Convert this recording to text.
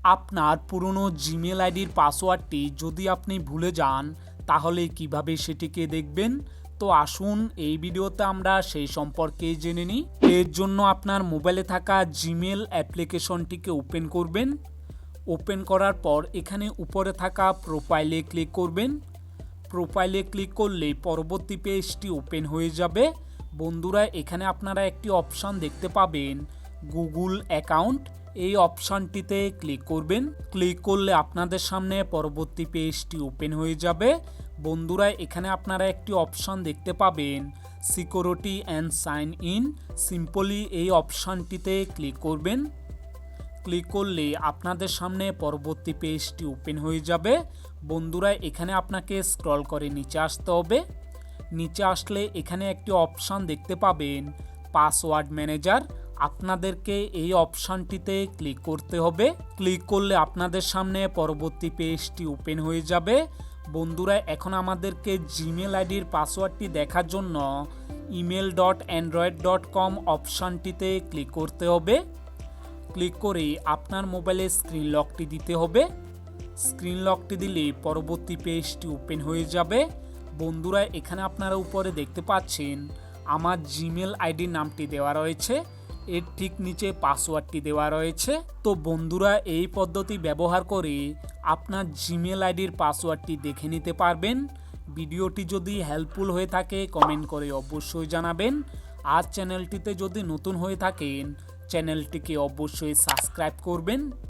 আপনার পুরনো জিমেল আইডির পাসওয়ার্ডটি যদি আপনি ভুলে যান তাহলে কিভাবে সেটিকে দেখবেন। তো আসুন এই ভিডিওতে আমরা সেই সম্পর্কে জেনে নিই। এর জন্য আপনার মোবাইলে থাকা জিমেল অ্যাপ্লিকেশনটিকে ওপেন করবেন। ওপেন করার পর এখানে উপরে থাকা প্রোফাইলে ক্লিক করবেন। প্রোফাইলে ক্লিক করলে পরবর্তী পেজটি ওপেন হয়ে যাবে। বন্ধুরা, এখানে আপনারা একটি অপশান দেখতে পাবেন গুগল অ্যাকাউন্ট। এই অপশানটিতে ক্লিক করবেন। ক্লিক করলে আপনাদের সামনে পরবর্তী পেজটি ওপেন হয়ে যাবে। বন্ধুরা, এখানে আপনারা একটি অপশান দেখতে পাবেন security and sign in. Simply এই অপশানটিতে ক্লিক করবেন। ক্লিক করলে আপনাদের সামনে পরবর্তী পেজটি ওপেন হয়ে যাবে। বন্ধুরা, এখানে আপনাকে স্ক্রল করে নিচে আসতে হবে। নিচে আসলে এখানে একটি অপশান দেখতে পাবেন পাসওয়ার্ড ম্যানেজার। আপনাদেরকে এই অপশানটিতে ক্লিক করতে হবে। ক্লিক করলে আপনাদের সামনে পরবর্তী পেজটি ওপেন হয়ে যাবে। বন্ধুরা, এখন আমাদেরকে জিমেল আইডির পাসওয়ার্ডটি দেখার জন্য email.android.com অপশানটিতে ক্লিক করতে হবে। ক্লিক করে আপনার মোবাইলে স্ক্রিন লকটি দিতে হবে। স্ক্রিন লকটি দিলে পরবর্তী পেজটি ওপেন হয়ে যাবে। বন্ধুরা, এখানে আপনারা উপরে দেখতে পাচ্ছেন আমার জিমেল আইডির নামটি দেওয়া রয়েছে, এর ঠিক নিচে পাসওয়ার্ডটি দেওয়া রয়েছে। তো বন্ধুরা, এই পদ্ধতি ব্যবহার করে আপনার জিমেল আইডির পাসওয়ার্ডটি দেখে নিতে পারবেন। ভিডিওটি যদি হেল্পফুল হয়ে থাকে কমেন্ট করে অবশ্যই জানাবেন। আর চ্যানেলটিতে যদি নতুন হয়ে থাকেন চ্যানেলটিকে অবশ্যই সাবস্ক্রাইব করবেন।